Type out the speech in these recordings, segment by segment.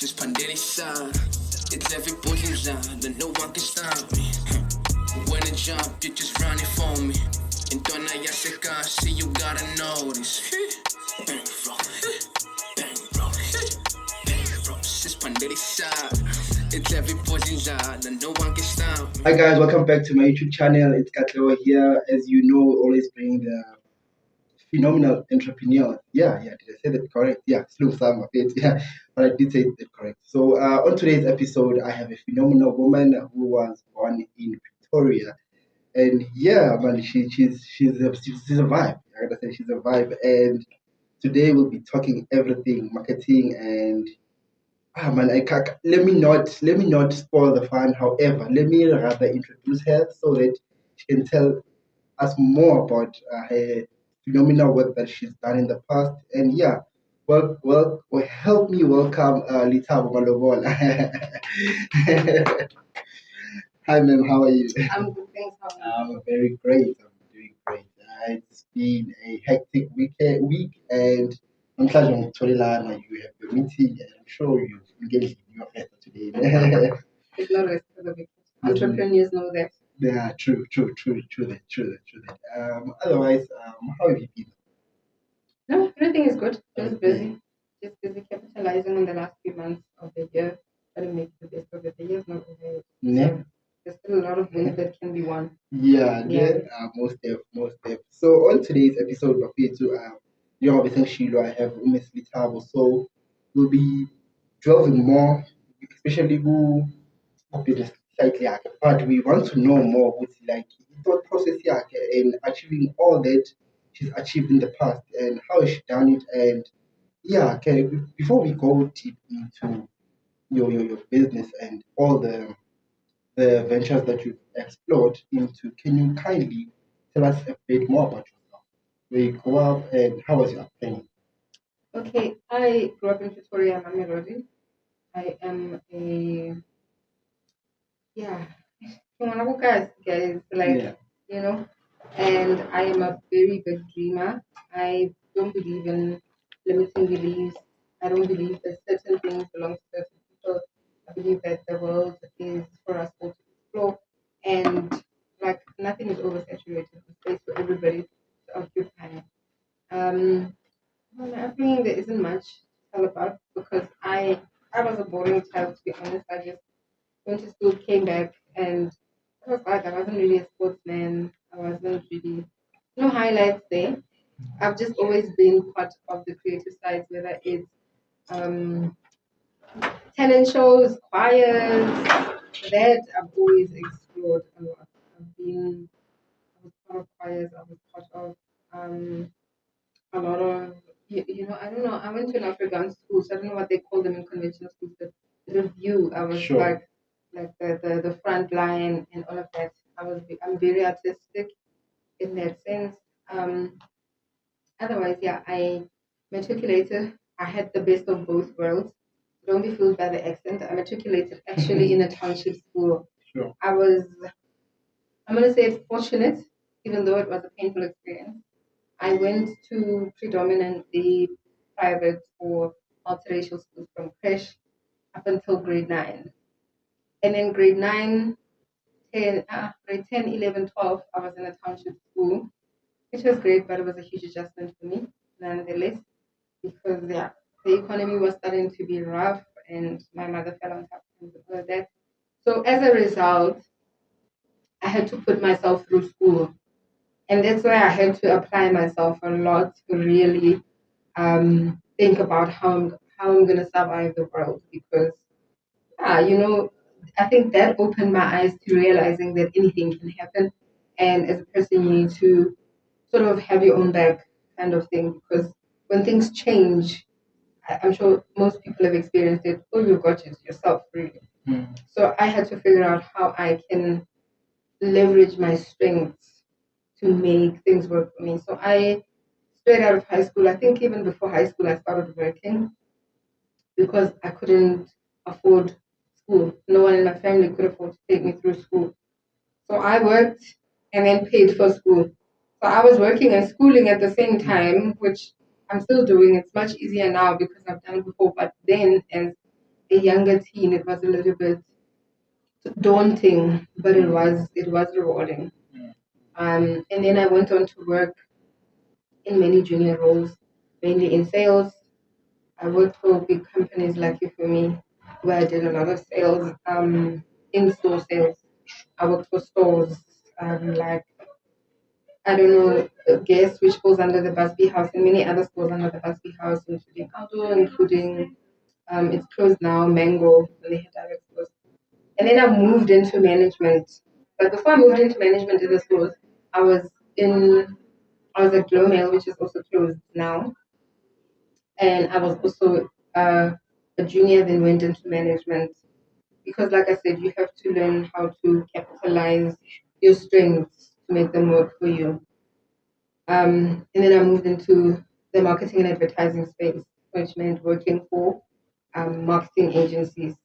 Since Pandeli side, it's every poison genre, no one can stop me. When I jump, you just run it for me. And don't I see you gotta know this. Bang, bro. Bang, bro. Bang, bro. Since Pandeli side, it's every poison genre, no one can stop me. Hi guys, welcome back to my YouTube channel. It's Katlewa here. As you know, always bringing the phenomenal entrepreneur. Yeah, did I say that correct? Yeah, slow some of it. Yeah, but I did say that correct. So on today's episode, I have a phenomenal woman who was born in Pretoria, and yeah, man, she's a vibe. I gotta say she's a vibe, and today we'll be talking everything marketing and man, let me not spoil the fun. However, let me rather introduce her so that she can tell us more about her phenomenal work that she's done in the past. And yeah, well, help me welcome Lethabo Malobola. Hi, ma'am. How are you? I'm good, thanks. How are you? I'm very great. I'm doing great. It's been a hectic week, and I'm glad you have your meeting, and I'm sure you've engaged in your effort today. There's no rest for the week. Entrepreneurs know that. Yeah, true that. Otherwise, how have you been? No, everything is good. Just busy. Just busy capitalizing on the last few months of the year. Trying to make the best of it. The year's not over yet. Yeah. So there's still a lot of wins that can be won. Yeah. Most def. So on today's episode, you know, Shilo, I have Miss Lethabo. So we'll be delving more, especially who business slightly yake. But we want to know more what's like thought process yake in achieving all that she's achieved in the past and how has she done it. And yeah, okay, before we go deep into your business and all the ventures that you've explored into, can you kindly tell us a bit more about yourself? Where you grew up and how was your upbringing? Okay, I grew up in Pretoria, Mamelodi. I am a guys, like Yeah. you know, and I am a very big dreamer. I don't believe in limiting beliefs. I don't believe that certain things belong to certain people. I believe that the world is for us all to explore, and like nothing is oversaturated. There's space for everybody to occupy. Well, my upbringing there isn't much to tell about because I was a boring child to be honest. I just went to school, came back, and I was like, I wasn't really a sportsman. I wasn't really no highlights there. I've just always been part of the creative side, whether it's um, talent shows, choirs, that I've always explored a lot. I was part of choirs, I was part of a lot of, I don't know, I went to an African school, so I don't know what they call them in conventional schools, but review, I was Sure. like the front line and all of that. I'm very artistic in that sense. Um, Otherwise, yeah, I matriculated. I had the best of both worlds. Don't be fooled by the accent. I matriculated actually in a township school. Sure. I'm going to say it's fortunate, even though it was a painful experience. I went to predominantly private or multiracial schools from creche up until grade 9. And then grade 10, 11, 12, I was in a township school, which was great, but it was a huge adjustment for me nonetheless, because yeah, the economy was starting to be rough and my mother fell on tough times and all of that. So as a result, I had to put myself through school. And that's why I had to apply myself a lot to really think about how I'm gonna survive the world because I think that opened my eyes to realizing that anything can happen, and as a person, you need to sort of have your own back kind of thing because when things change, I'm sure most people have experienced it. All you've got is yourself, really. So I had to figure out how I can leverage my strengths to make things work for me. So I straight out of high school, I think even before high school, I started working because I couldn't afford school. No one in my family could afford to take me through school. So I worked and then paid for school. So I was working and schooling at the same time, which I'm still doing. It's much easier now because I've done it before. But then, as a younger teen, it was a little bit daunting, but it was rewarding. And then I went on to work in many junior roles, mainly in sales. I worked for big companies, lucky for me, where I did a lot of sales, in-store sales. I worked for stores, like, I don't know, Guess, which goes under the Busby House, and many other stores under the Busby House, including outdoor, including, it's closed now, Mango, when they had direct stores. And then I moved into management. But before I moved into management in the stores, I was in I was at Global, which is also closed now, and I was also a junior, then went into management because, like I said, you have to learn how to capitalize your strengths to make them work for you. And then I moved into the marketing and advertising space, which meant working for marketing agencies.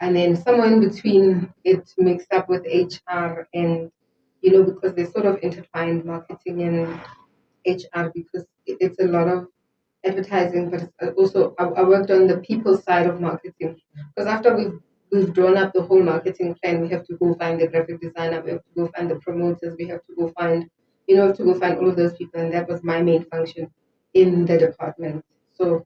And then somewhere in between, it mixed up with HR and, because they're sort of intertwined, marketing and HR, because it's a lot of advertising, but it's also I worked on the people side of marketing because after we've drawn up the whole marketing plan, we have to go find the graphic designer, we have to go find the promoters, we have to go find all of those people, and that was my main function in the department. So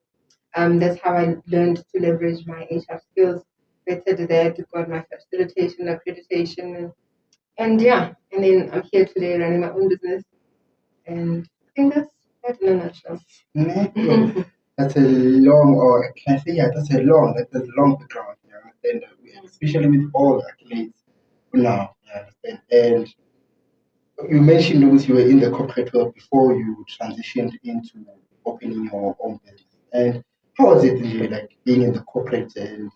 that's how I learned to leverage my HR skills. Better did that, got my facilitation accreditation, and yeah, and then I'm here today running my own business, and I think that's that in a nutshell. No, that's a long, or can I say, yeah, that's a long background, you understand? Especially with all the accolades now, you understand? And you mentioned that you were in the corporate world before you transitioned into opening your own business. And how was it really, like being in the corporate and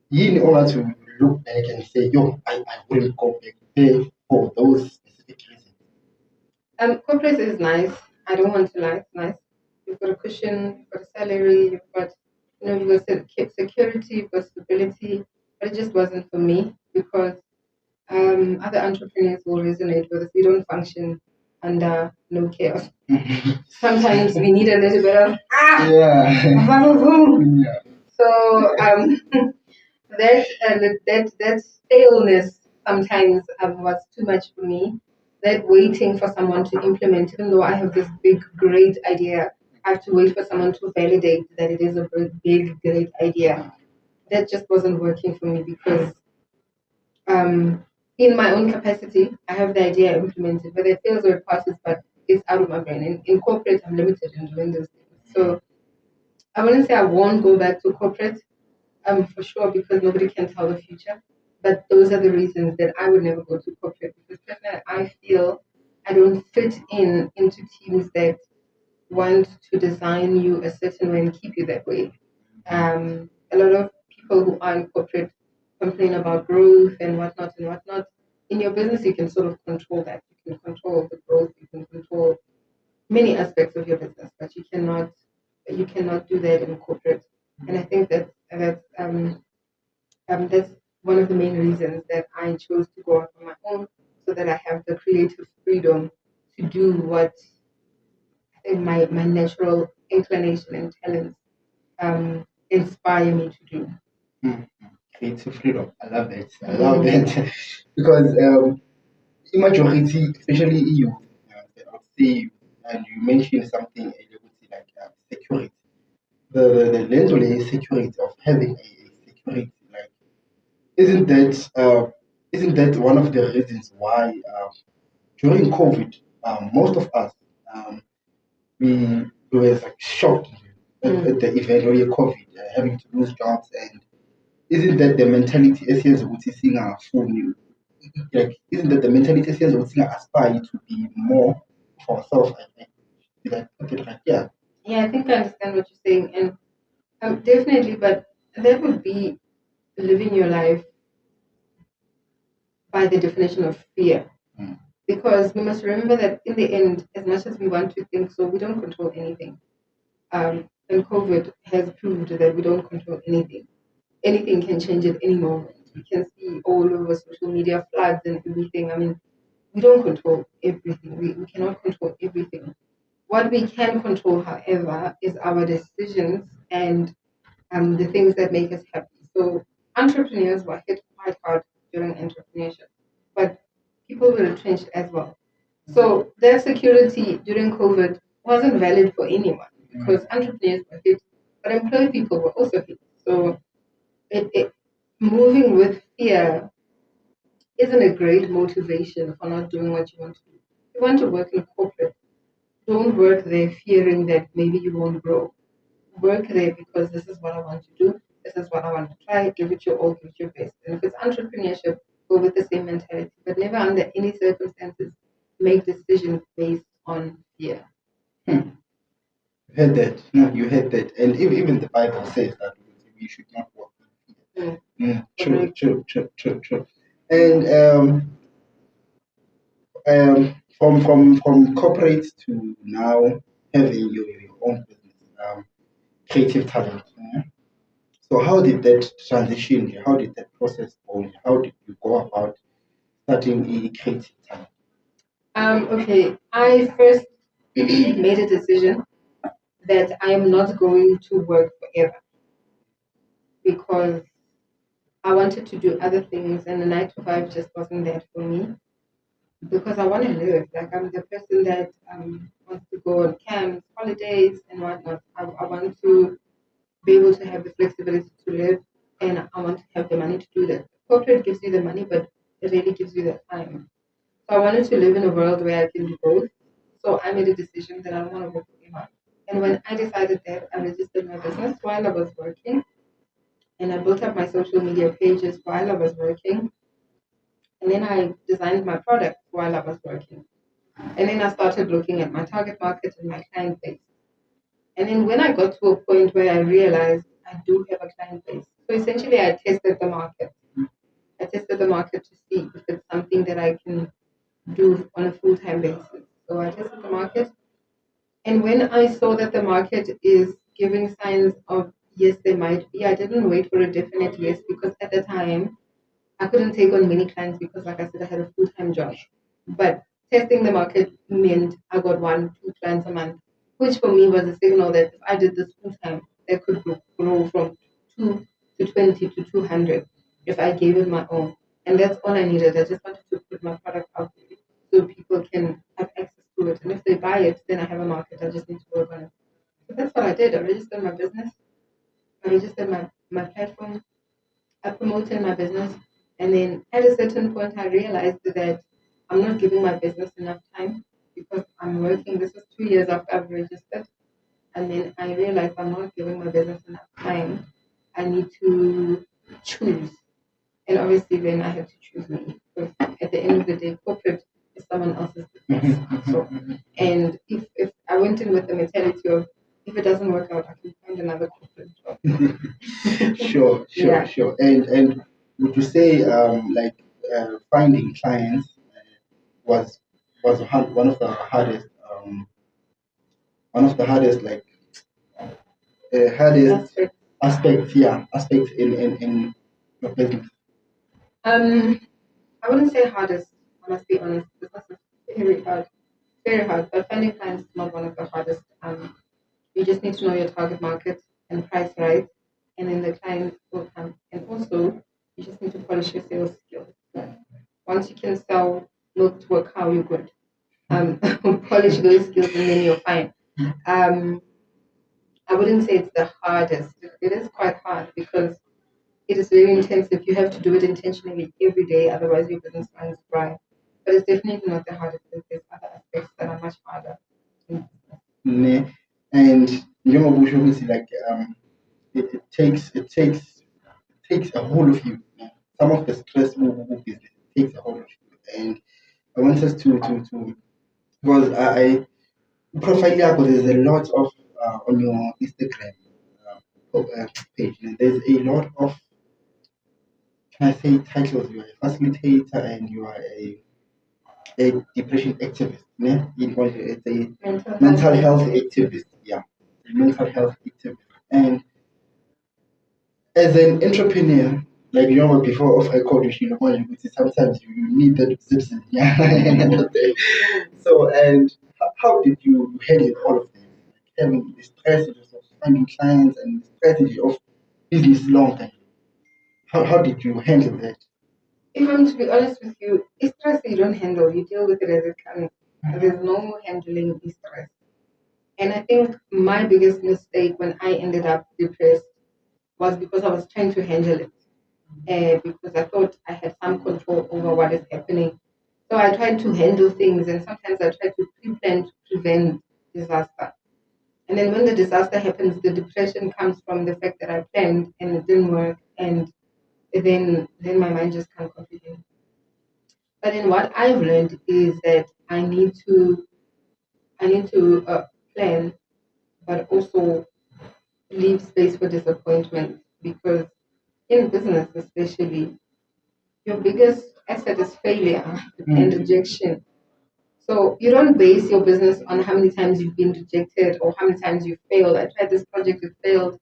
you in order to look back and say, yo, I wouldn't go back there for those specific reasons? Corporate is nice. I don't want to lie, it's nice. You've got a cushion, you've got a salary, you've got security, you've got stability. But it just wasn't for me because other entrepreneurs will resonate with us. We don't function under no chaos. Sometimes we need a little bit of Yeah. boom. Yeah. So that staleness sometimes was too much for me. That waiting for someone to implement, even though I have this big great idea, I have to wait for someone to validate that it is a big great idea. That just wasn't working for me because in my own capacity, I have the idea implemented, whether it fails or it passes, but it's out of my brain. In corporate, I'm limited in doing those things. So I wouldn't say I won't go back to corporate, for sure, because nobody can tell the future. But those are the reasons that I would never go to corporate because personally, I feel I don't fit into teams that want to design you a certain way and keep you that way. A lot of people who are in corporate complain about growth and whatnot and whatnot. In your business, you can sort of control that. You can control the growth. You can control many aspects of your business, but you cannot do that in corporate. And I think that's one of the main reasons that I chose to go out on my own, so that I have the creative freedom to do what I think my natural inclination and talents inspire me to do. Mm. Creative freedom. I love that. I love that. Because the majority, especially EU, I would say, and you mentioned something earlier, which is like security. The lending security of having a security, like, isn't that isn't that one of the reasons why during COVID, most of us um, we were like shocked at the event or COVID, having to lose jobs, and isn't that the mentality essence of seeing our phone? Like, isn't that the mentality essence of seeing aspire to be more for ourselves? Did I put it right? Yeah. Yeah, I think I understand what you're saying, and definitely, but that would be living your life by the definition of fear. Mm. Because we must remember that in the end, as much as we want to think so, we don't control anything. And COVID has proved that we don't control anything. Anything can change at any moment. We can see all over social media floods and everything. I mean, we don't control everything. We cannot control everything. What we can control, however, is our decisions and the things that make us happy. So entrepreneurs were hit quite hard during entrepreneurship, but people were retrenched as well. So that security during COVID wasn't valid for anyone because entrepreneurs were hit, but employed people were also hit. So it moving with fear isn't a great motivation for not doing what you want to do. If you want to work in corporate, don't work there fearing that maybe you won't grow. Work there because this is what I want to do. This is what I want to try. Give it your all, give it your best. And if it's entrepreneurship, go with the same mentality. But never under any circumstances make decisions based on fear. Hmm. You heard that. No, you heard that. And even the Bible says that we should not walk in fear. True, true, true, true, true. And from corporate to now having your own business, creative talent. So how did that transition? How did that process go? How did you go about starting a creative talent? Okay, I first made a decision that I am not going to work forever because I wanted to do other things and the 9 to 5 just wasn't that for me because I want to live. Like I'm the person that wants to go on camps, holidays and whatnot. I want to be able to have the flexibility to live and I want to have the money to do that. Corporate gives you the money, but it really gives you the time. So I wanted to live in a world where I can do both. So I made a decision that I don't want to work forever. And when I decided that, I registered my business while I was working and I built up my social media pages while I was working. And then I designed my product while I was working. And then I started looking at my target market and my client base. And then when I got to a point where I realized I do have a client base, so essentially I tested the market. I tested the market to see if it's something that I can do on a full-time basis. So I tested the market. And when I saw that the market is giving signs of yes, there might be, I didn't wait for a definite yes because at the time I couldn't take on many clients because, like I said, I had a full-time job. But testing the market meant I got 1, 2 clients a month, which for me was a signal that if I did this full-time, that could grow from 2 to 20 to 200 if I gave it my all. And that's all I needed. I just wanted to put my product out there so people can have access to it. And if they buy it, then I have a market. I just need to work on it. So that's what I did. I registered my business. I registered my platform. I promoted my business. And then at a certain point, I realized that I'm not giving my business enough time because I'm working. This is 2 years after I've registered. And then I realized I'm not giving my business enough time. I need to choose. And obviously, then I had to choose me because at the end of the day, corporate is someone else's business. So, and if I went in with the mentality of if it doesn't work out, I can find another corporate job. Sure. And would you say finding clients was one of the hardest hardest aspects in your business? I wouldn't say hardest. I must be honest. Business is very hard. But finding clients is not one of the hardest. You just need to know your target market and price right, and then the clients will come. And also, you just need to polish your sales skills. Once you can sell milk to a cow, you're good. Polish those skills, and then you're fine. I wouldn't say it's the hardest. It is quite hard because it is very intensive. You have to do it intentionally every day, otherwise your business runs dry. But it's definitely not the hardest. There's other aspects that are much harder. Ne? And njengoba usho like it takes a hold of you. Some of the stress business takes a hold of you. And I want us to because I profile yakho, there's a lot of on your Instagram page. And there's a lot of, can I say, titles. You are a facilitator and you are a depression activist. Ne? It's a mental health activist. Yeah, a mental health activist. And as an entrepreneur, like before of I called you know, sometimes you need that substance. Yeah. So, and how did you handle all of this? Like having the strategies of finding clients and the strategy of business long term. How did you handle that? If I'm to be honest with you, stress you don't handle, you deal with it as it comes. There's no handling stress. And I think my biggest mistake when I ended up depressed was because I was trying to handle it. Because I thought I had some control over what is happening. So I tried to handle things, and sometimes I tried to pre-plan to prevent disaster. And then when the disaster happens, the depression comes from the fact that I planned and it didn't work, and then my mind just can't comprehend. But then what I've learned is that I need to plan, but also leave space for disappointment, because in business especially, your biggest asset is failure and rejection. So you don't base your business on how many times you've been rejected or how many times you failed. I tried this project, it failed.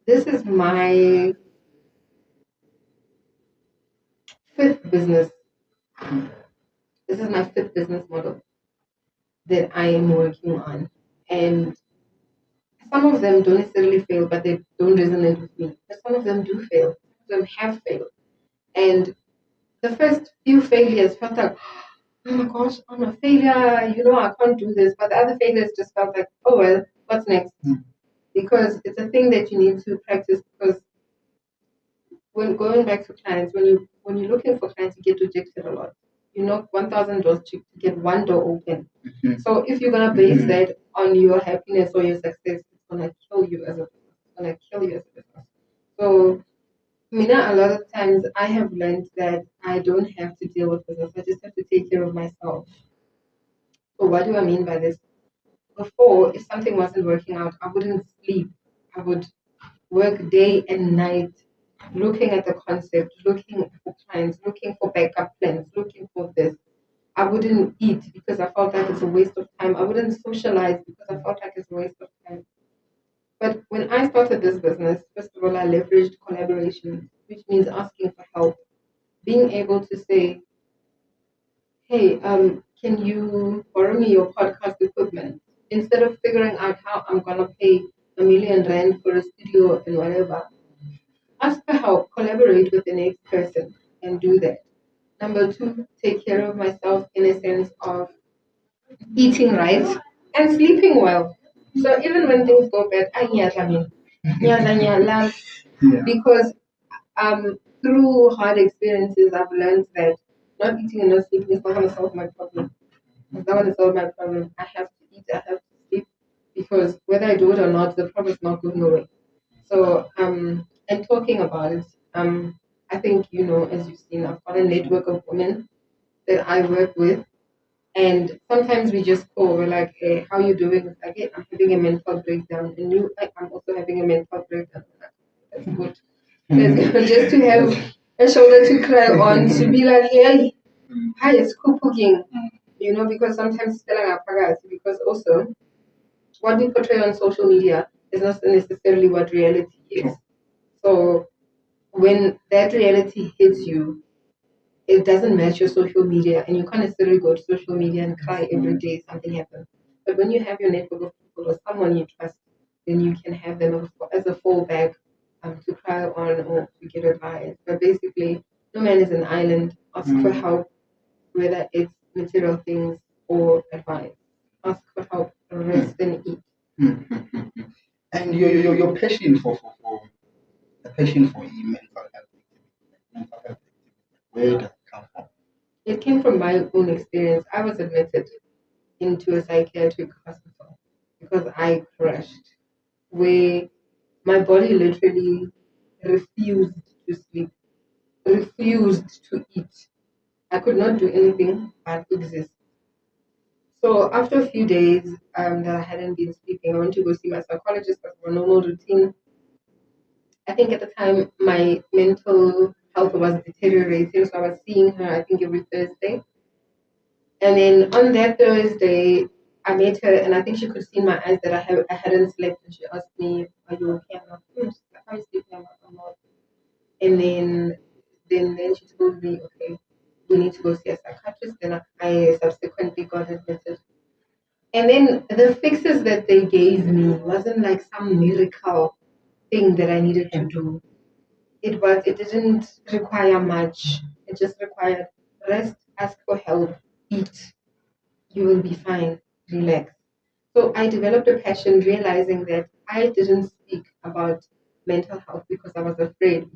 This is my fifth business. This is my fifth business model that I am working on. And some of them don't necessarily fail, but they don't resonate with me. But some of them do fail. Some of them have failed. And the first few failures felt like, oh my gosh, I'm a failure, I can't do this. But the other failures just felt like, oh well, what's next? Because it's a thing that you need to practice, because when going back to clients, when you're looking for clients, you get rejected a lot. You knock 1,000 doors to get one door open. So if you're gonna base that on your happiness or your success, it's gonna kill you as a business. It's gonna kill you as a business. So Mina, a lot of times I have learned that I don't have to deal with business. I just have to take care of myself. So what do I mean by this? Before, if something wasn't working out, I wouldn't sleep. I would work day and night looking at the concept, looking for clients, looking for backup plans, looking for this. I wouldn't eat because I felt like it's a waste of time. I wouldn't socialize because I felt like it's a waste of time. But when I started this business, first of all, I leveraged collaboration, which means asking for help, being able to say, hey, can you borrow me your podcast equipment? Instead of figuring out how I'm going to pay R1 million for a studio and whatever, ask for help, collaborate with the next person, and do that. Number two, take care of myself in a sense of eating right and sleeping well. So even when things go bad, I because through hard experiences, I've learned that not eating and not sleeping is not going to solve my problem. It's not going to solve my problem. I have to eat, I have to sleep, because whether I do it or not, the problem is not going away. So, and talking about it, I think, as you've seen, I've got a network of women that I work with. And sometimes we just call, we're like, hey, how you doing? It's like, hey, I'm having a mental breakdown. And I'm also having a mental breakdown. That's good. That's good. Just to have a shoulder to cry on, to be like, hey, hi, it's cool cooking. Because sometimes it's still because also what we portray on social media is not necessarily what reality is. So when that reality hits you, it doesn't match your social media, and you can't necessarily go to social media and cry every day something happens. But when you have your network of people or someone you trust, then you can have them as a fallback, to cry on or to get advice. But basically, no man is an island. Ask for help, whether it's material things or advice. Ask for help, rest and eat. And your passion for the passion for mental health, where did it come from? It came from my own experience. I was admitted into a psychiatric hospital because I crashed, where my body literally refused to sleep, refused to eat. I could not do anything but exist. So after a few days that I hadn't been sleeping, I went to go see my psychologist as for a normal routine. I think at the time my mental health was deteriorating, so I was seeing her, I think, every Thursday. And then on that Thursday, I met her, and I think she could see in my eyes that I hadn't slept. And she asked me, "Are you okay?" I'm like, She's like, "How are you sleeping?" I'm not. And then she told me, "Okay, we need to go see a psychiatrist." Then I subsequently got admitted. And then the fixes that they gave me wasn't like some miracle. thing that I needed to do. It didn't require much. It just required rest, ask for help, eat. You will be fine. Relax. So I developed a passion realizing that I didn't speak about mental health because I was afraid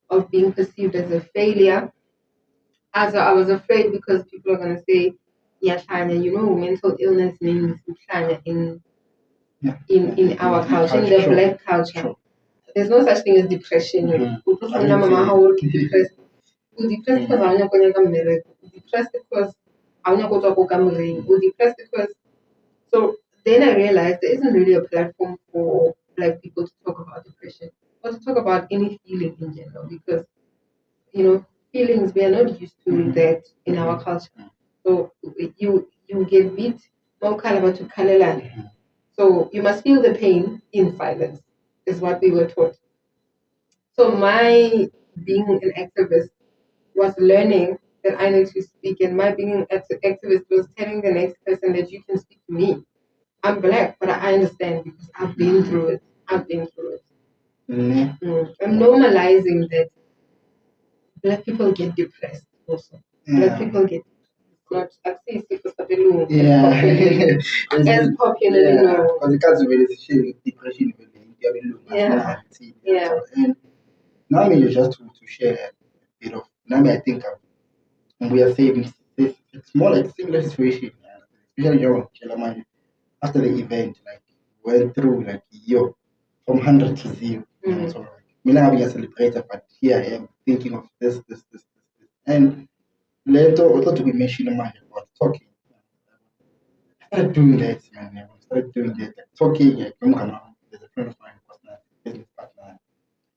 of being perceived as a failure. As I was afraid because people are gonna say, yeah, Tanya, mental illness means Tanya Yeah. in our culture, in the Sure. black culture. Sure. There's no such thing as depression. You're depressed because awunya kunyaka mmereko. You're depressed because awunya kotwa kuka murimi. You're depressed because so then I realized there isn't really a platform for black people to talk about depression or to talk about any feeling in general because feelings we are not used to that in our culture. So you get beat, no kalaba to kalelane. So you must feel the pain in silence, is what we were taught. So my being an activist was learning that I need to speak, and my being an activist was telling the next person that you can speak to me. I'm black, but I understand because I've been through it. I've been through it. I'm normalizing that black people get depressed also. Black people get not access for as popularly known. Because the can't really see depression Yeah. Yeah. And now me just to share a bit of now me I think we are saying it's more like similar situation, especially your Chelamani after the event, like went through like from 100 to 0. So like me now being a celebrator, but here I am thinking of this. And later also to be mentioned about talking. I started doing that, man. I started doing that, like talking, like there's a friend of mine, partner, business partner.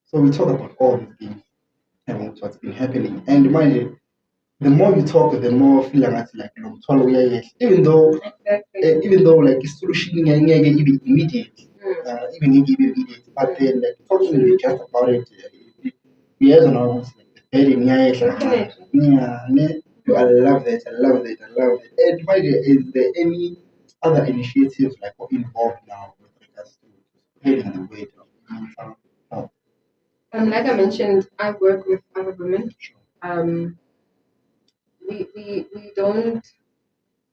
So we talk about all these things and what's been happening. And mind you, the more you talk, the more feeling like even though like solution even immediate, even immediate, but then like talking just about it, we don't know, like the very yeah, I love that, I love that, I love that. And mind you, is there any other initiatives like involved now with regards to spreading the weight of mental health? Like I mentioned, I work with other women. We don't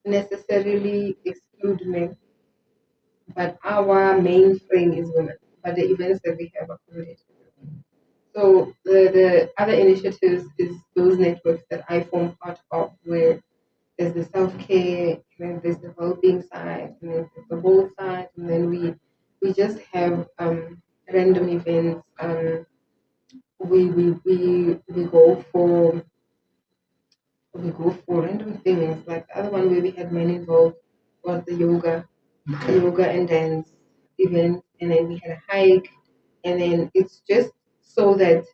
necessarily exclude men, but our main frame is women. But the events that we have accommodated women. So the other initiatives is those networks that I form part of, where there's the self-care, and then there's the well-being side, and then there's the goal side, and then we just have random events. We go for random things. Like the other one where we had men involved was the yoga and dance event, and then we had a hike, and then it's just so that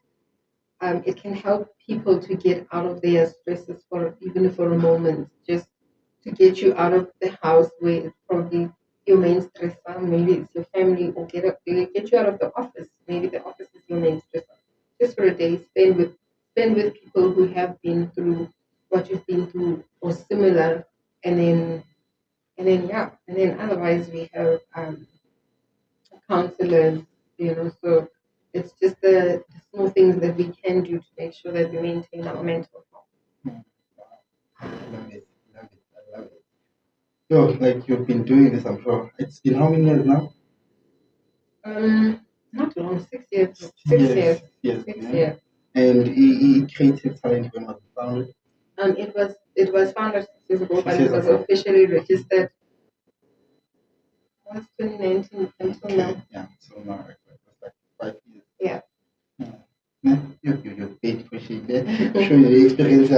it can help people to get out of their stresses for even for a moment, just to get you out of the house where it's probably your main stressor. Maybe it's your family, or get you out of the office. Maybe the office is your main stressor. Just for a day, spend with people who have been through what you've been through or similar, and then yeah, and then otherwise we have counselors, so it's just the small things that we can do to make sure that we maintain our mental health. I love it, love it, I love it. Yo, like you've been doing this, I'm sure. It's been how many years now? Not long, 6 years. 6 years. Yes. 6 years. And creative talent when was founded? It was founded 6 years ago, but 6 it was years ago. officially registered. Was 2019 until now. Yeah, so now it's like 5 years. Yeah. You're paid for shit. Show you the experience.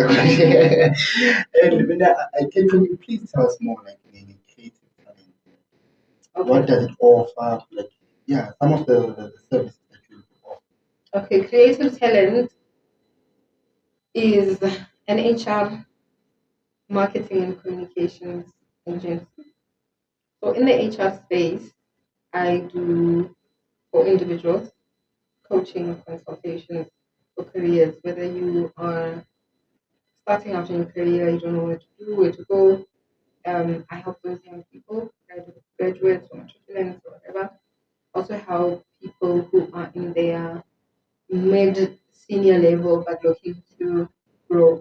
And can you please tell us more like the creative talent? Okay. What does it offer? Like, yeah, some of the services that you offer. Okay, Creative Talent is an HR marketing and communications agency. So in the HR space, I do for individuals coaching consultations for careers, whether you are starting out in your career, you don't know where to do, where to go. I help those young people, graduates or matriculants or whatever. Also help people who are in their mid senior level but looking to grow.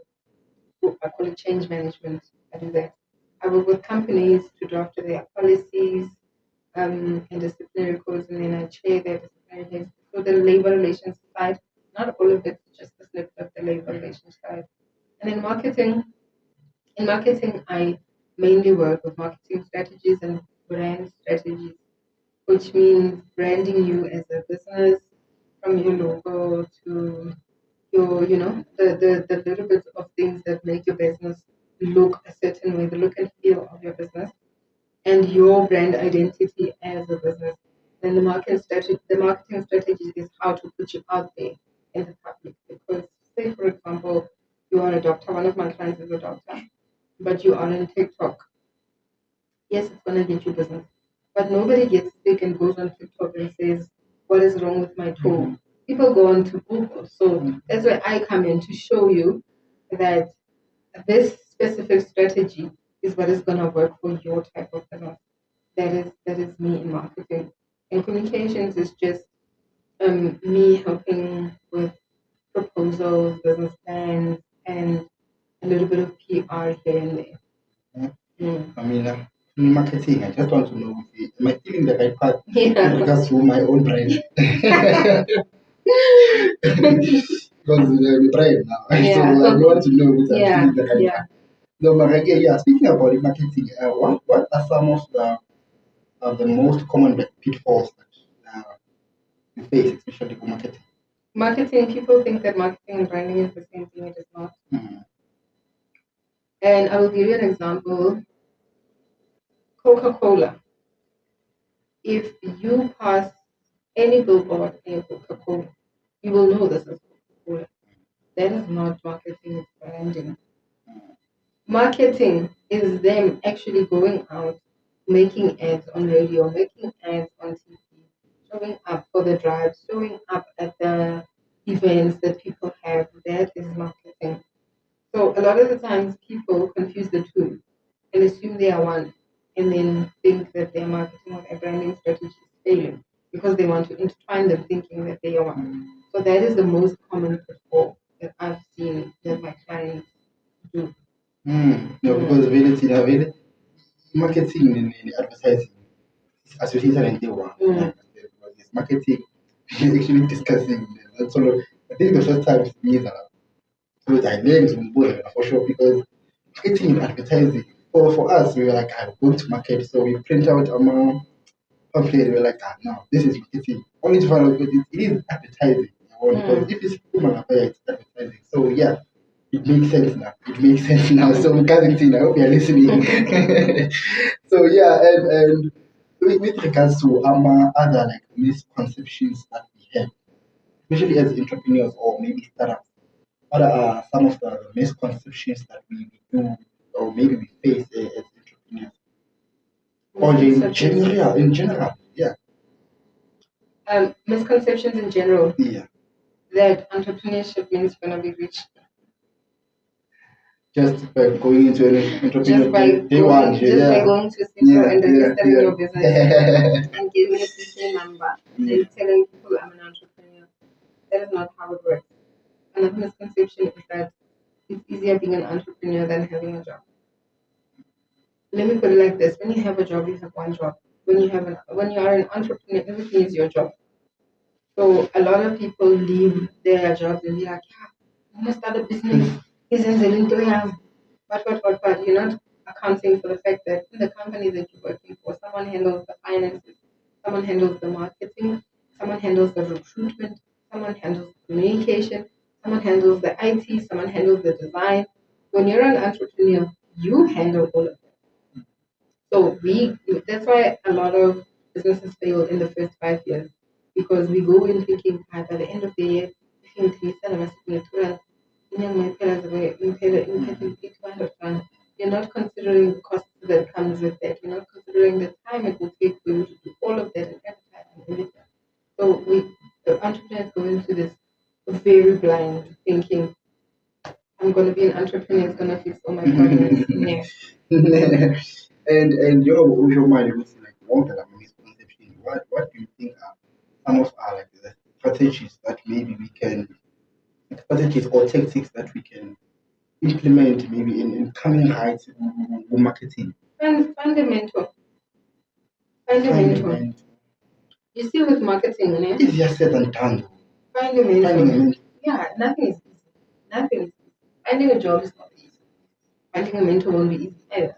I call it change management. I do that. I work with companies to draft their policies and disciplinary codes, and then I chair their disciplinary heads. So the labor relations side, not all of it, just a slip of the labor relations side. And then marketing. In marketing, I mainly work with marketing strategies and brand strategies, which means branding you as a business from your logo to the little bits of things that make your business look a certain way, the look and feel of your business, and your brand identity as a business. Then the marketing strategy is how to put you out there in the public. Because say for example, you are a doctor, one of my clients is a doctor, but you are on TikTok. Yes, it's gonna get you business. But nobody gets sick and goes on TikTok and says, what is wrong with my toe? People go on to Google. So that's where I come in to show you that this specific strategy is what is gonna work for your type of business. That is me in marketing. And communications is just me helping with proposals, business plans, and a little bit of PR here and there. I mean, in marketing, I just want to know, am I feeling the right path Yeah. with regards to my own brand? Because we brand now, so I want to know if I'm feeling the right path. No, but again, speaking about the marketing, what are some of the most common pitfalls that you face, especially for marketing? Marketing, people think that marketing and branding is the same thing. It is not. And I will give you an example. Coca-Cola. If you pass any billboard in Coca-Cola, you will know this is Coca-Cola. That is not marketing, it's branding. Marketing is them actually going out, making ads on radio, making ads on TV, showing up for the drive, showing up at the events that people have. That is marketing. So a lot of the times people confuse the two and assume they are one, and then think that their marketing or their branding strategy is failing because they want to intertwine them thinking that they are one. So that is the most common pitfall that I've seen that my clients do. No, because really, marketing and advertising is associated and they one. Because marketing is actually discussing. And so I think the first time me that so I learned in both for sure because marketing and advertising. For us, we were like, I'm going to market, so we print out a pamphlet. We were like, no, this is marketing. Only to find out that it is advertising. Because if it's human affair, it's advertising. So it makes sense now. It makes sense now. So Kazington, I hope you're listening. So and with regards to other like misconceptions that we have, especially as entrepreneurs or maybe startups, what are some of the misconceptions that we do or maybe we face as entrepreneurs? Or in general, Misconceptions in general. Yeah. That entrepreneurship means you're gonna be rich. Just by going into an entrepreneur Just by going to Citro and registering your business and giving a CC number and telling people I'm an entrepreneur. That is not how it works. Another misconception is that it's easier being an entrepreneur than having a job. Let me put it like this: when you have a job, you have one job. When you are an entrepreneur, everything is your job. So a lot of people leave their jobs and be like, I'm gonna start a business. But you're not accounting for the fact that in the company that you're working for, someone handles the finances, someone handles the marketing, someone handles the recruitment, someone handles the communication, someone handles the IT, someone handles the design. When you're an entrepreneur, you handle all of that. So that's why a lot of businesses fail in the first 5 years because we go in thinking by the end of the year, you're not considering the cost that comes with that. You're not considering the time it will take for you to do all of that and advertise and everything. So the entrepreneurs go into this very blind thinking, I'm going to be an entrepreneur, it's going to fix all my problems. And your mind was like one that I'm misconception. What do you think are some of our like the strategies that maybe we can strategies or tactics that we can implement maybe in coming right with marketing. And fundamental. You see, with marketing, né? Easier said than done. Fundamental. Yeah, nothing is easy. Nothing is easy. Finding a job is not easy. Finding a mentor won't be easy either.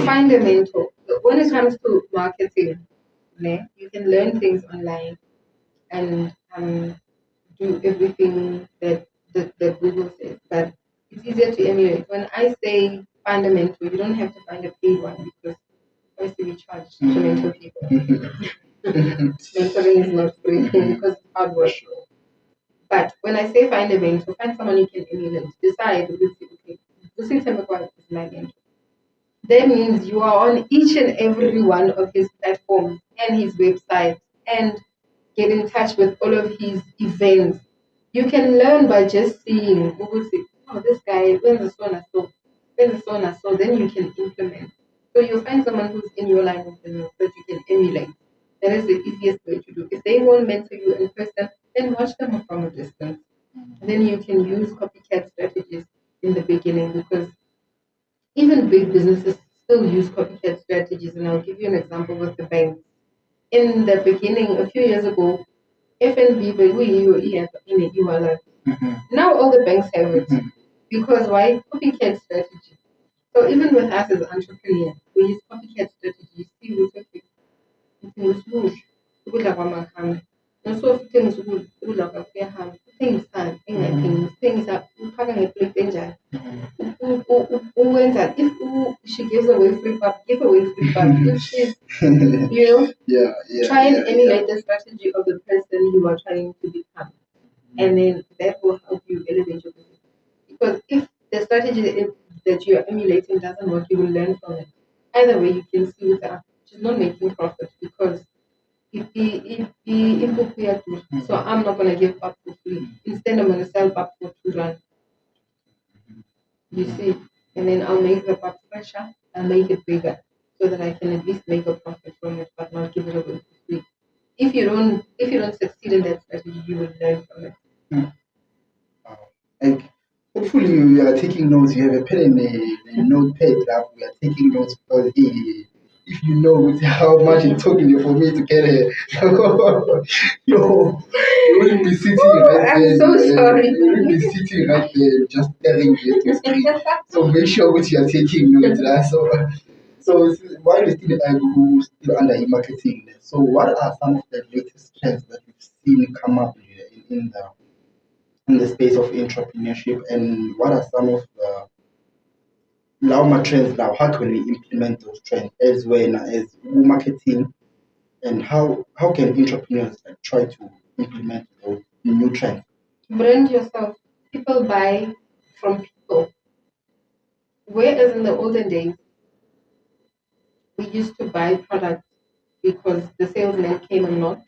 Find a mentor. When it comes to marketing, né, you can learn things online and do everything that Google says. But it's easier to emulate. When I say find a mentor, you don't have to find a paid one because obviously we charge to mentor people. Mentoring is not free because it's hard work. But when I say find a mentor, find someone you can emulate. Decide, okay, this is my mentor. That means you are on each and every one of his platforms and his website and get in touch with all of his events. You can learn by just seeing, oh, this guy, when's the so and so, when's the so and so, then you can implement. So you'll find someone who's in your line of business that you can emulate. That is the easiest way to do. If they won't mentor you in person, then watch them from a distance. Then you can use copycat strategies in the beginning because even big businesses still use copycat strategies. And I'll give you an example with the banks. In the beginning, a few years ago, FNB, now all the banks have it. Because why? Copycat strategy. So even with us as entrepreneurs, we use copycat strategy. See, we take it. So things if she gives away free pap, give away free pap. If she's try and emulate the strategy of the person you are trying to become, and then that will help you elevate your business. Because if the strategy that you are emulating doesn't work, you will learn from it. Either way, you can see that she's not making profit because so I'm not going to give up for free. Instead, I'm going to sell up for £2. You see, and then I'll make the pop fresher and make it bigger so that I can at least make a profit from it, but not give it away for free. If you don't succeed in that strategy, you will learn from it. Like, hopefully you are taking notes. You have a pen and a notepad. We are taking notes because if you know how much it took for me to get here, you wouldn't be sitting right I'm there. so sorry. You wouldn't be sitting right there just staring at the screen. So make sure what you are taking notes. So while you're still under e-marketing, so what are some of the latest trends that you've seen come up in the space of entrepreneurship, and what are some of the Lauma trends now? How can we implement those trends as well as marketing, and how can entrepreneurs try to implement those new trends? Brand yourself. People buy from people. Whereas in the olden days, we used to buy products because the salesman came and knocked.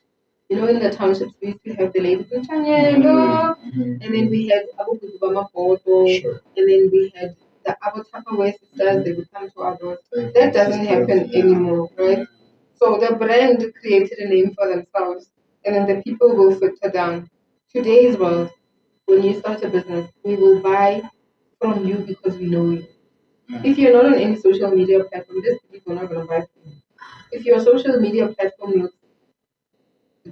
In the townships, we used to have the ladies in Chanyelo, and then we had Abu Kuzubama Photo, and then we had the Abu Tupperware sisters, they would come to our doors. That doesn't happen anymore, right? So the brand created a name for themselves, and then the people will filter down. Today's world, when you start a business, we will buy from you because we know you. If you're not on any social media platform, these people are not going to buy from you. If your social media platform looks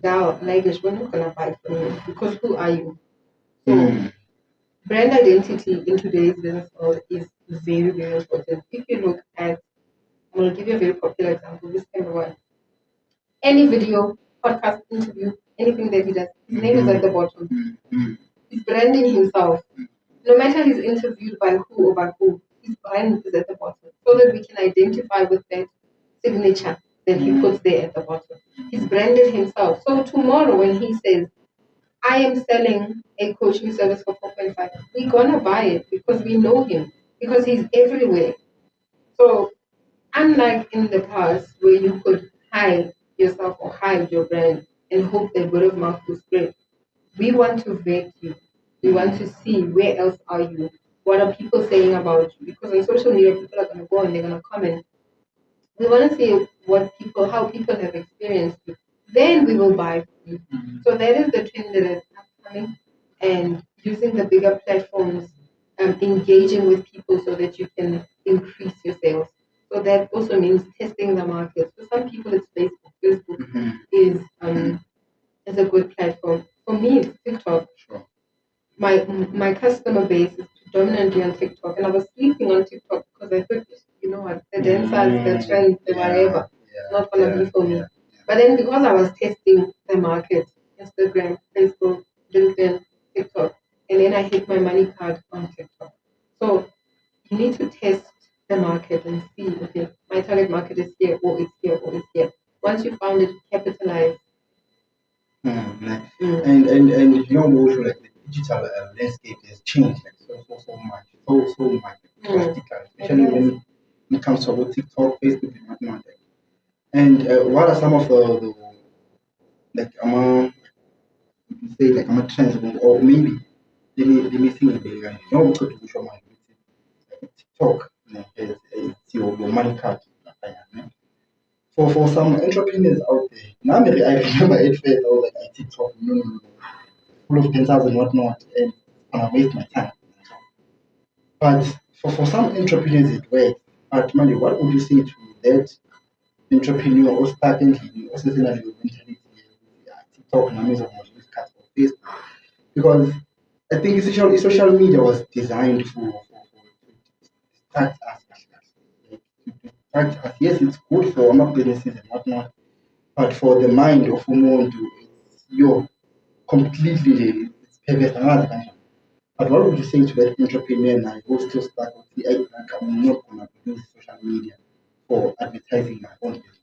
down, language, we're not going to buy from you because who are you? So, brand identity in today's business world is very, very important. If you look at, I'm going to give you a very popular example, this kind of one. Any video, podcast, interview, anything that he does, his name is at the bottom. He's branding himself. No matter he's interviewed by who or by who, his brand is at the bottom so that we can identify with that signature that he puts there at the bottom. He's branded himself. So tomorrow when he says, I am selling a coaching service for 4.5, we're going to buy it because we know him, because he's everywhere. So unlike in the past where you could hide yourself or hide your brand and hope that word of mouth will spread, we want to vet you. We want to see where else are you. What are people saying about you? Because on social media, people are going to go and they're going to comment. We want to see how people have experienced you then we will buy from you. So that is the trend that is upcoming, and using the bigger platforms, engaging with people so that you can increase your sales. So that also means testing the market. For some people, it's Facebook. Facebook is a good platform. For me, it's TikTok. Sure. My customer base is predominantly on TikTok, and I was sleeping on TikTok because I thought, you know what, the dancers, the trends, the whatever, it's not gonna be for me. But then because I was testing the market, Instagram, Facebook, LinkedIn, TikTok, and then I hit my money card on TikTok. So you need to test the market and see, okay, my target market is here, or it's here, or it's here. Once you found it, capitalize. And you know also like the digital landscape has changed like so much, so much drastically, especially when it comes to about TikTok, Facebook, and whatnot. And what are some of the like say like trends, or maybe let me think the no we could do show my TikTok it's your money card. For some entrepreneurs out there, now I remember at first I was like, TikTok, no, full of dancers and whatnot, and I'm gonna waste my time. But for some entrepreneurs, it works. But Mali, what would you say to that entrepreneur or starting or something like your mentality? TikTok and Amazon was just cut for Facebook because I think social media was designed to start us. Yes, it's good for other businesses and whatnot, but for the mind of someone to it's your completely it's perverse another dimension. But what would you say to that entrepreneur now who's still stuck with the like I'm not gonna use social media for advertising my own business?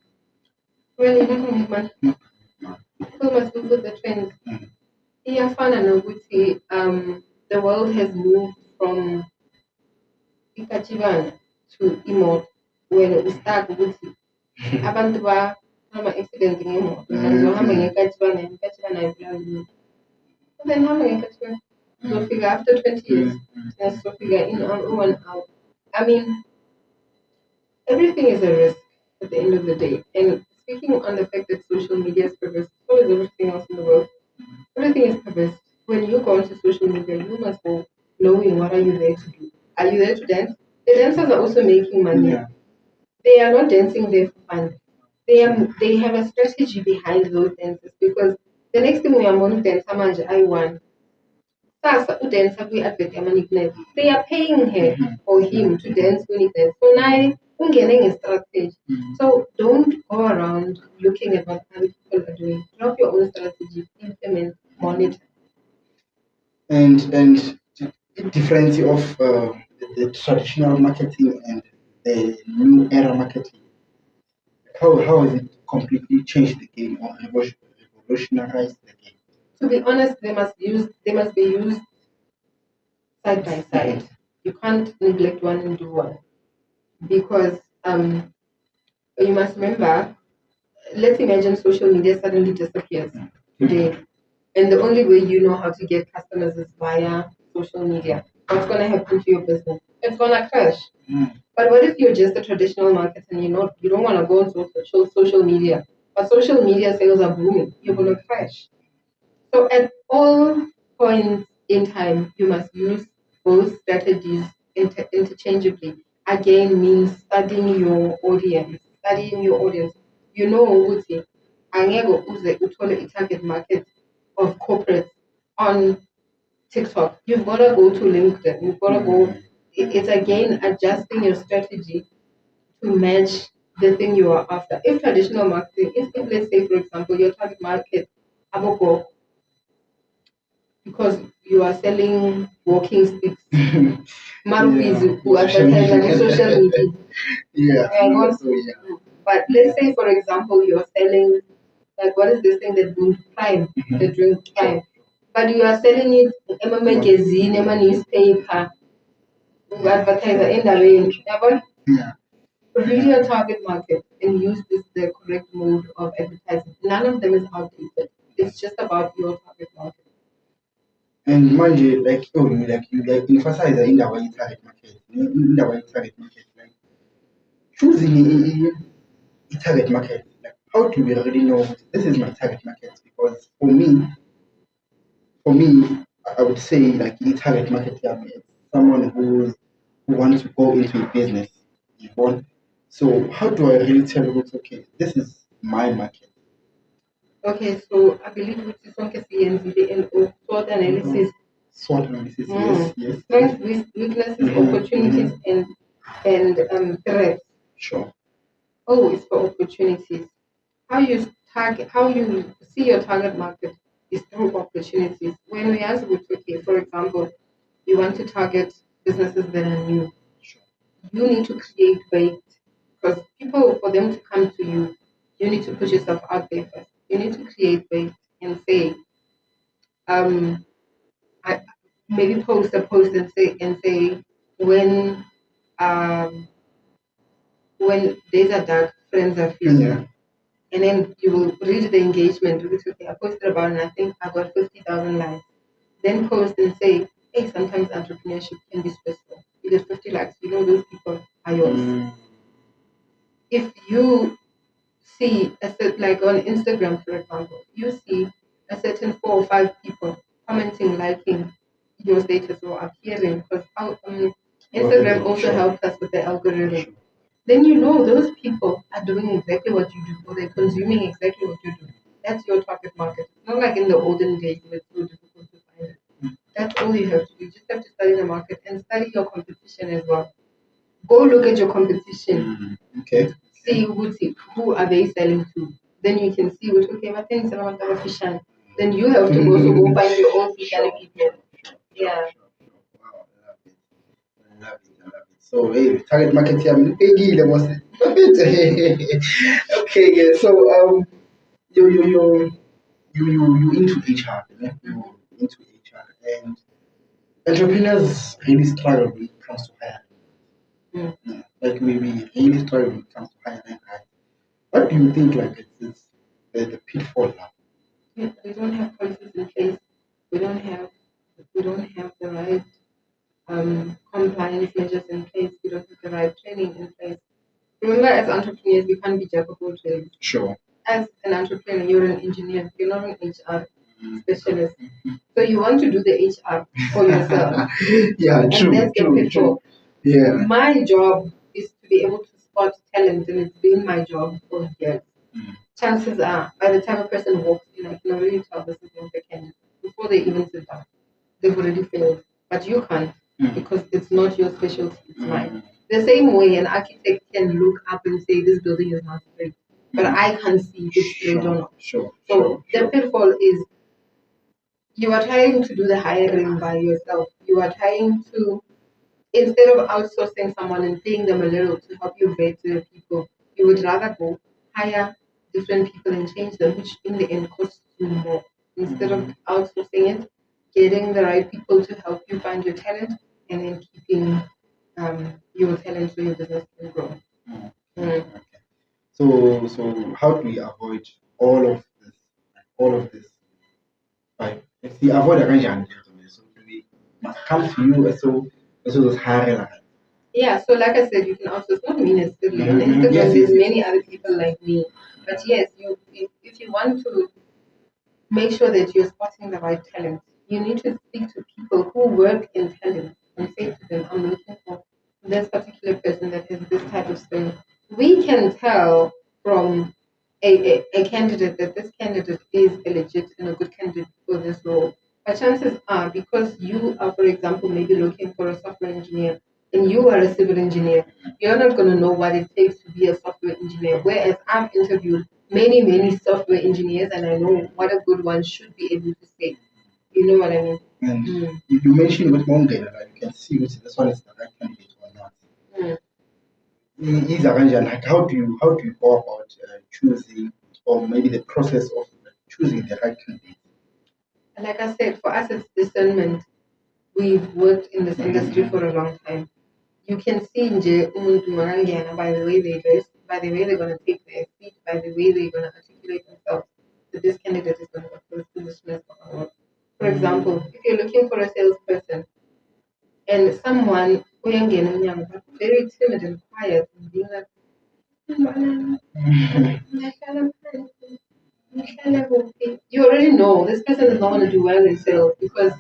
Well, you're not gonna make money. People must look at the trends. Iyafana nokuthi the world has moved from ikachibana to imoto wena ustaka ukuthi abantu ama-accident ngemoto ngizohamba ngekachibana ikachibana ayibulali umuntu. Then hamba ngekachibana uzofika after 20 years sizofika in 1 hour. I mean, everything is a risk at the end of the day. And speaking on the fact that social media is perverse, so is everything else in the world. Everything is perverse. When you go onto social media, you must go knowing what are you there to do. Are you there to dance? The dancers are also making money. Yeah. They are not dancing there for fun. They have a strategy behind those dances because the next thing we are going to dance, I won. They are paying her or him to dance when he dance. So now we're getting a strategy. So don't go around looking at what other people are doing. Drop your own strategy, implement, monitor. And the difference of the traditional marketing and the new era marketing, how has it completely changed the game or revolutionized the game? To be honest, they must be used side by side. You can't neglect one and do one because you must remember. Let's imagine social media suddenly disappears today, and the only way you know how to get customers is via social media. What's going to happen to your business? It's going to crash. But what if you're just a traditional marketer and you don't want to go on social media, but social media sales are booming? You're going to crash. So at all points in time, you must use both strategies interchangeably. Again, means studying your audience. You know ukuthi angeke uze uthole i-target market of corporates on TikTok. You've got to go to LinkedIn. You've got to go. It's again adjusting your strategy to match the thing you are after. If traditional marketing, if let's say for example your target market, aboko, because you are selling walking sticks, Marupizu, who advertise on social media. But let's say, for example, you're selling, like, what is this thing that brings Prime, the drink Prime? But you are selling it in a magazine, in a newspaper, advertiser in the range. Read your target market and use the correct mode of advertising. None of them is outdated. It's just about your target market. And mind you, like you emphasize in the target market, like choosing a target market. Like how do we really know this is my target market? Because for me, I would say like the target market is someone who wants to go into a business. You want. So how do I really tell you, okay, this is my market? Okay, so I believe with this one CNZD SWOT analysis, SWOT analysis, yes, yes. strengths, weaknesses, opportunities, and threats. Sure. Oh, it's for opportunities. How you see your target market is through opportunities. When we ask with okay, for example, you want to target businesses that are new. Sure. You need to create bait because people for them to come to you, you need to put yourself out there first. You need to create bait and say, I maybe post a post and say um when days are dark, friends are few. Yeah. And then you will read the engagement, which okay, I posted about and I think I got 50,000 likes. Then post and say, hey, sometimes entrepreneurship can be stressful. You get 50 likes, you know those people are yours. If you see like on Instagram, for example, you see a certain 4 or 5 people commenting, liking your status or appearing, because Instagram also helps us with the algorithm. Then you know those people are doing exactly what you do, or they're consuming exactly what you do. That's your target market. It's not like in the olden days where it's so difficult to find it. That's all you have to do. You just have to study the market and study your competition as well. Go look at your competition. Okay. See who are they selling to. Then you can see which okay, my things are not efficient. Then you have to also go find your own fishy people. Yeah. Wow, I love it. I love it. I love it. So hey, target market here, biggie, was it. Okay, yeah. So you into HR, yeah? You into HR, and entrepreneurs really struggle when it comes to hiring. Yeah. Like we really struggle when it comes to hiring. What do you think? Like it's the pitfall now? We don't have policies in place. We don't have the right compliance measures in place. We don't have the right training in place. Remember, as entrepreneurs, we can't be jack of all trades. Sure. As an entrepreneur, you're an engineer. You're not an HR specialist. So you want to do the HR for yourself. Yeah, And true, that's the true, pitfall. true. Yeah. My job is to be able to spot talent, and it's been my job for years. Chances are, by the time a person walks in, I can already tell this is not the candidate before they even sit down. They've already failed. But you can't because it's not your specialty, it's mine. The same way an architect can look up and say this building is not straight, but I can't see if it's straight or not. Sure. So the pitfall is you are trying to do the hiring by yourself. You are trying to, instead of outsourcing someone and paying them a little to help you vet the people, you would rather go hire different people and change them, which in the end costs you more. Instead of outsourcing it, getting the right people to help you find your talent and then keeping your talent so your business can grow. Okay. So how do we avoid all of this? All of this. Right. If we avoid a range so we must come to you as those higher. Yeah, so like I said, you can also, it's not me necessarily. On Mhm. Instagram, Yes, there's yes, many other people like me. But yes, if you want to make sure that you're spotting the right talent, you need to speak to people who work in talent and say to them, I'm looking for this particular person that has this type of strength. We can tell from a candidate that this candidate is a legit and a good candidate for this role. But chances are, because you are, for example, maybe looking for a software engineer and you are a civil engineer, you're not going to know what it takes to be a software engineer. Whereas I've interviewed many software engineers and I know what a good one should be able to say. You know what I mean? And if you mention with Monday, you can see which this one is the right candidate or not. Is like how do you go about choosing, or maybe the process of choosing the right candidate? Like I said, for us it's discernment. We've worked in this industry for a long time. You can see nje umuntu makangena by the way they dress, by the way they're going to take their seat, by the way they're going to articulate themselves, that this candidate is going to go this position is going to work. For example, if you're looking for a salesperson and someone uyangena unyanga, but very timid and quiet and being like, You already know this person is not going to do well in sales because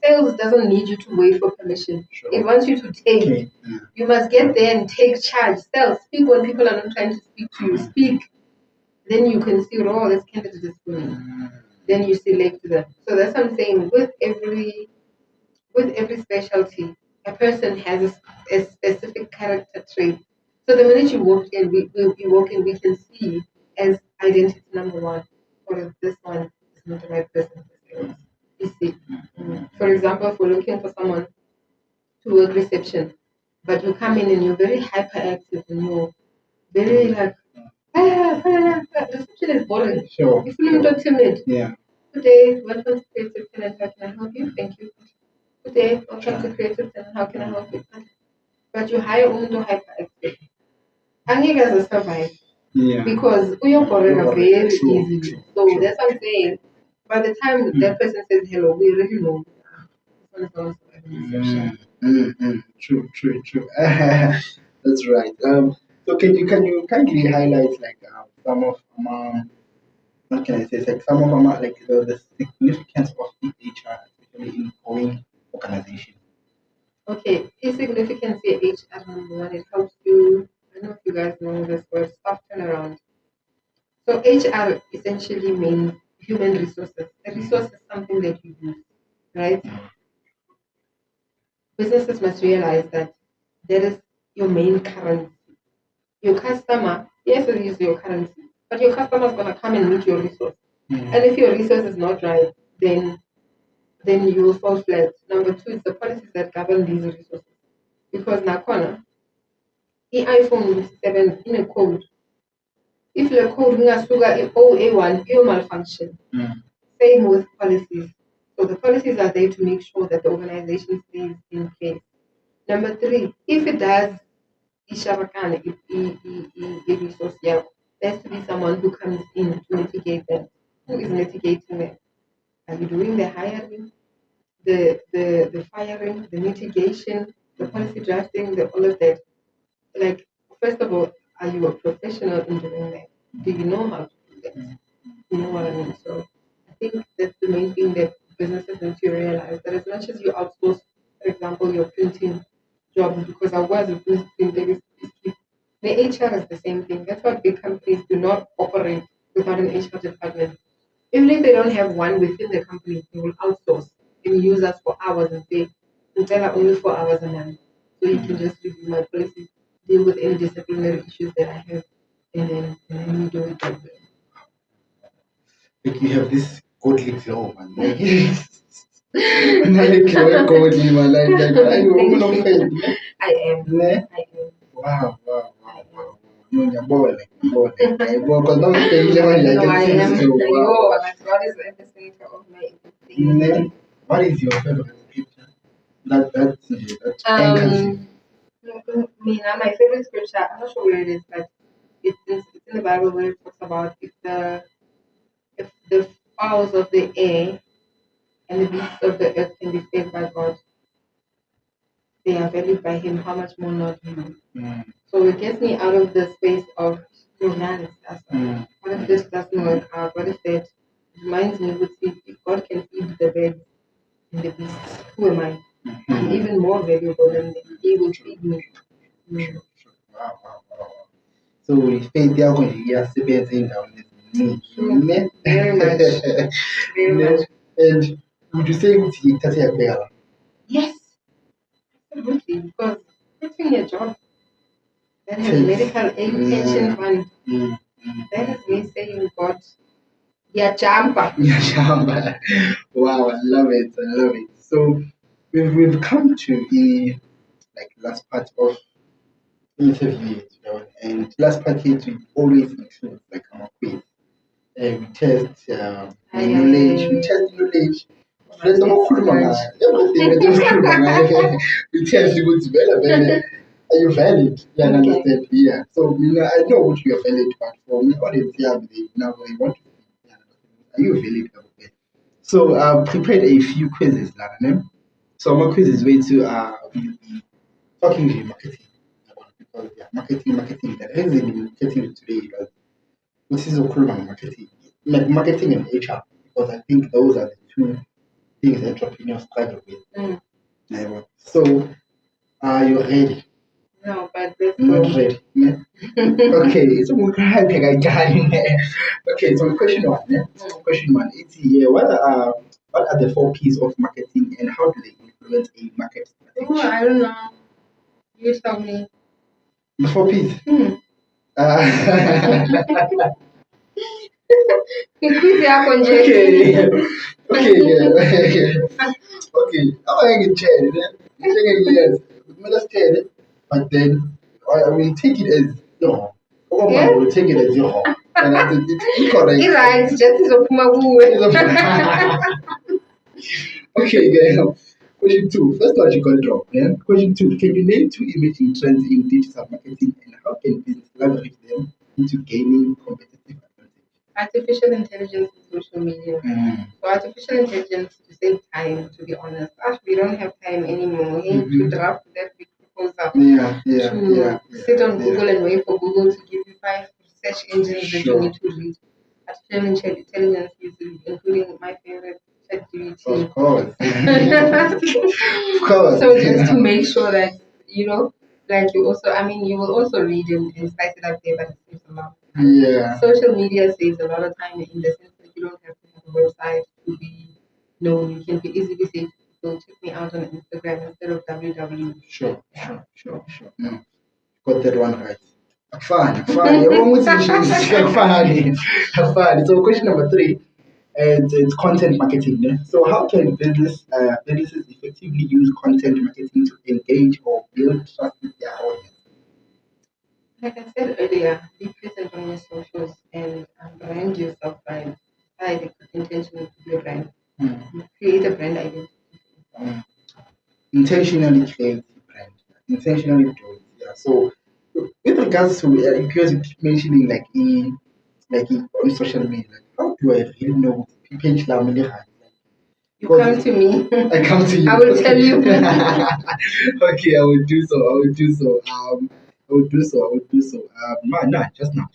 sales doesn't need you to wait for permission. Sure. It wants you to take. Okay. You must get there and take charge. Sales, speak when people are not trying to speak to you. Speak. Then you can see, oh, this candidate is for me. Then you select them. So that's what I'm saying. With every specialty, a person has a specific character trait. So the minute you walk in, we can see as identity number one, or this one is not the right person for sales. You see, for example, if we're looking for someone to work reception, but you come in and you're very hyperactive and you're very like, reception is boring. Sure. You feel not timid. Yeah. Good day, welcome to Creative Talent. How can I help you? Thank you. Good day, welcome to Creative Talent. How can I help you? But you hire only hyperactive. Angeke as a survive. Yeah. Because we are very True, easily. true, So true. that's what I'm saying. By the time that person says hello, we already know. This one is also a reception. True. That's right. So can you kindly highlight like some of what can I say? It's like some of like the significance of HR, especially in growing organization. Okay, insignificance HR number one, it helps you. I don't know if you guys know this word, staff turnaround. So HR essentially means human resources. A resource is something that you use, right? Businesses must realize that that is your main currency. Your customer, yes, it is your currency, but your customer is going to come and meet your resource. And if your resource is not right, then you will fall flat. Number two is the policies that govern these resources. Because Nakona, the iPhone 7 in a code, if the code is OA1, it will malfunction. Same with policies. So the policies are there to make sure that the organization stays in place. Number three, if it does isharakana, a resource, yeah, there has to be someone who comes in to mitigate that. Who is mitigating that? Are you doing the hiring, the firing, the mitigation, the policy drafting, all of that? Like, first of all, are you a professional in doing that? Do you know how to do that? You know what I mean? So I think that's the main thing that businesses need to realize that as much as you outsource, for example, your printing job, because I was a printer, the HR is the same thing. That's why big companies do not operate without an HR department. Even if they don't have one within the company, they will outsource and use us for hours and say, "Tell her only 4 hours a month. So you can just review my policies, deal with any disciplinary issues that I have, and then we do it that way." Like you have this godly glow, man. Like godly, man. Like I open up faith. I am. I am. Wow. No, you're bored. Because now I'm saying, No, like I I am. so wow. God is at the center of my Ne? What is your favorite scripture? That anchors you. My favorite scripture, I'm not sure where it is, but it's in the Bible where it talks about if the fowls of the air and the beasts of the earth can be fed by God, they are valued by Him. How much more not you? So it gets me out of the space of romance. What if this doesn't work out? What if that? It reminds me, if God can feed the birds and the beasts, who am I? I'm even more valuable than them. He will feed me. Wow. So faith yakho nje iyasebenza endaweni eziningi. Very much. Very much. And would you say ukuthi ithathe yakubeka la? Yes, absolutely. Because quitting your job that has medical aid pension fund, that is me saying, God, jumper. Wow, I love it. So we've come to the last part of interview, and last part here we always include our quiz. We test knowledge. Let's we test you good develop. Are you valid? Yeah, I understand. Yeah. So I know what you are valid, but for me, audience here, they now they want to see. Are you valid? Okay. So I've prepared a few quizzes, So my quiz is way to be talking to marketing. because marketing. The reason in marketing today is this is marketing, like marketing and HR, because I think those are the two things entrepreneurs struggle with. Yeah. So, are you ready? No, but let's Not go. ready. Yeah. Okay, so we're okay, so question one. Yeah. Question one. It's what are the 4 P's of marketing and how do they influence a market Oh, strategy? I don't know. You tell me. The 4 P's. Quiz yako nje. Okay. Okay, yeah. Okay. I'm going to chair. Yes. We just chair it, but then I will take it as no. Yeah? I will take it as your. And it's incorrect. Right, just uzophuma kuwe. Okay, yeah. Question two. First one you got drop. Yeah. Question two. Can you name 2 emerging trends in digital marketing and how can business leverage them into gaining competitive advantage? Artificial intelligence and social media. So artificial intelligence to save time, to be honest. We don't have time anymore. We need to draft that big proposal. To sit on Google and wait for Google to give you 5 search engines that you need to read. Artificial intelligence using, including my favorite, ChatGPT. Of course. Of course. So just to make sure that, like you also, you will also read and spice it up there, but it saves a lot of time. Yeah. Social media saves a lot of time in the sense that you don't have to have a website to be known. You can be easily say, so check me out on Instagram instead of www. Sure. No, got that one right. Fine. Everyone was fine. So question number 3, and it's content marketing. Yeah? So how can businesses effectively use content marketing to engage or build trust with their audience? Like I said earlier, be present on your socials and brand yourself right. Decide the intention to be a brand. Create a brand identity. Intentionally create brand. Intentionally do it. Yeah. So with regards to because you keep mentioning on social media, like, how do I really know people You come to me. I come to you. I will tell you. Okay, I will do so. No, just now.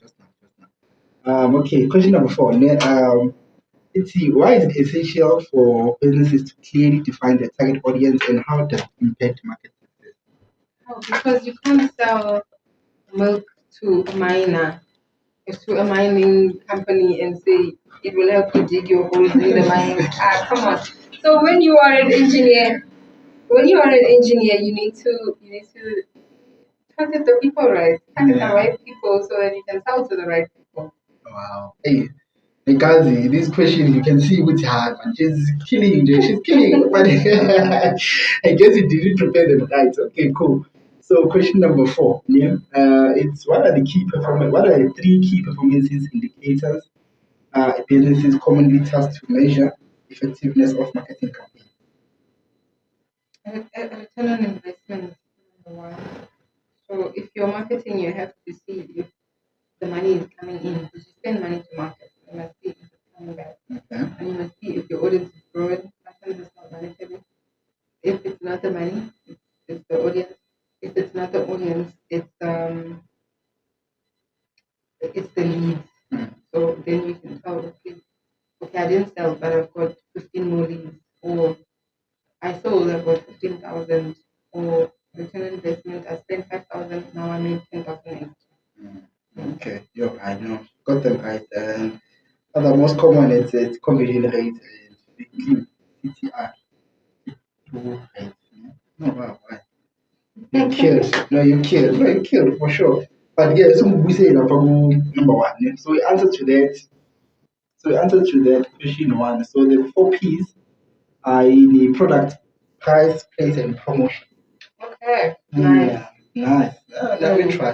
Okay, question number 4. Let's see. Why is it essential for businesses to clearly define their target audience and how does it impact market success? Oh, because you can't sell milk to a miner, to a mining company and say it will help you dig your holes in the mine. Come on. So when you are an engineer, you need to target the people right. Target the right people so that you can sell to the right people. Wow. Hey, because this question you can see with her, man. She's killing. But I guess you didn't prepare them right. Okay, cool. So question number 4. Yeah. It's what are the 3 key performances indicators businesses commonly tasked to measure effectiveness of marketing campaigns? Return on investment, number one. So if you're marketing, you have to see if the money is coming in. Because you spend money to market, you must see if it's coming back. Okay. And you must see if your audience is growing. Sometimes it's not monetary. If it's not the money, it's the audience. If it's not the audience, it's the leads. So then you can tell, okay, I didn't sell, but I've got 15 more leads, or I sold, I've got 15,000, or return on investment, I spent 5,000, now I made 10,000 extra. Okay, I know. Got them right. And the most common is conversion rate and CTR. Right. No, wow, right. You killed. No, you killed. No, you killed for sure. But yeah, so we say number 1. Yeah. So we answer to that. Question 1. So the 4 P's are in the product, price, place, and promotion. Okay, nice. Yeah, nice. No, we try.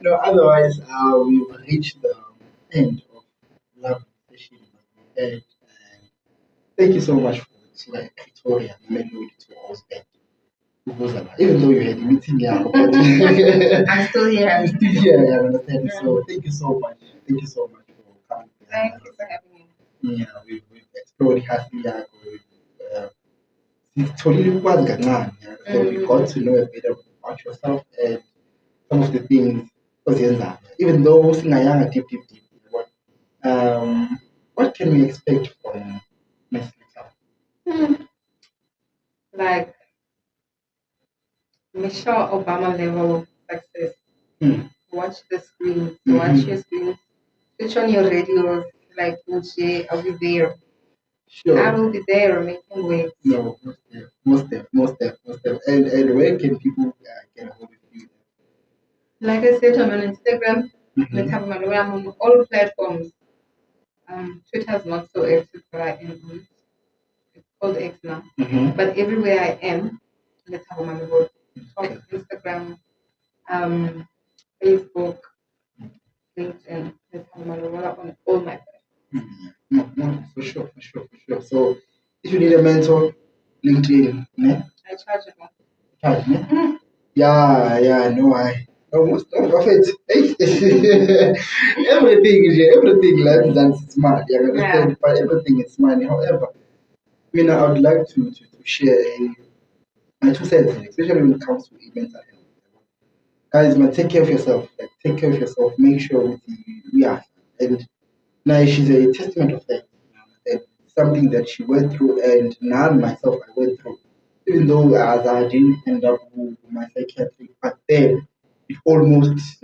No, otherwise, we've reached the end of love session. And thank you so much for Victoria, Melody to us back. Even though you had a meeting here, I'm still here. I'm still here, I understand. So thank you so much. Thank you so much for coming. Thank you for having me. Yeah, we've explored Hasiyak, we've totally was Ghana. So we got to know a bit about about yourself and some of the things oziyenzayo. Even though singayanga deep. What can we expect from Miss Lethabo? Like Michelle Obama level of success. Watch the screens. Watch your screens. Switch on your radios. Like, I'll be there. Sure. I will be there making waves. No, most def. And where can people get a hold of you? Like I said, I'm on Instagram. Lethabo Malobola. I'm on all platforms. Twitter's not so active, but I am on it. It's called X now. But everywhere I am, Lethabo Malobola. Instagram, Facebook, LinkedIn, Lethabo Malobola on all my platforms. No, for sure. So if you need a mentor, LinkedIn, ne? I charge it. Charge, ne? Yeah, no, most of it. everything like that's smart. You understand? But everything is money. However, I would like to share my 2 cents, especially when it comes to mental health. Guys, man, take care of yourself. Like, take care of yourself. Make sure with we are. And now she's a testament of that. And something that she went through, and now myself I went through. Even though as I didn't end up with my psychiatric, but then it almost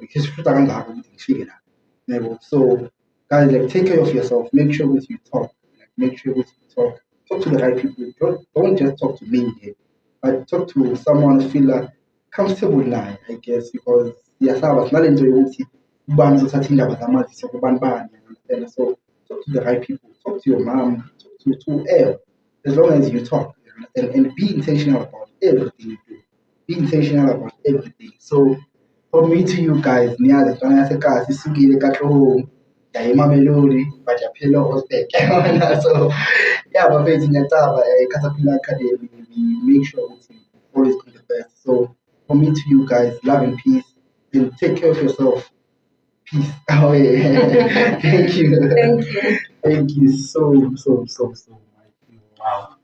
because I don't have everything figured out. So guys, like, take care of yourself. Make sure with you talk. Like, make sure with you talk. Talk to the right people. Don't just talk to me here, but talk to someone who feel comfortable now, I guess, because siyasaba sinale ukuthi ubani uzothatha indaba zamazisi kubani bani, understand? So talk to the right people. Talk to your mom. Talk to whoever. As long as you talk, and be intentional about everything you do. Be intentional about everything. So from me to you guys, niyazi ntwana yasekhaya isukile kaHlohong yayimamelodi but yaphela Osbeck. So yeah, bafethu ngiyacaba Caterpillar Academy, we make sure we always do the best. So from me to you guys, love and peace, and take care of yourself. Peace. Oh yeah. Thank you. Thank you. Thank you so much. Wow.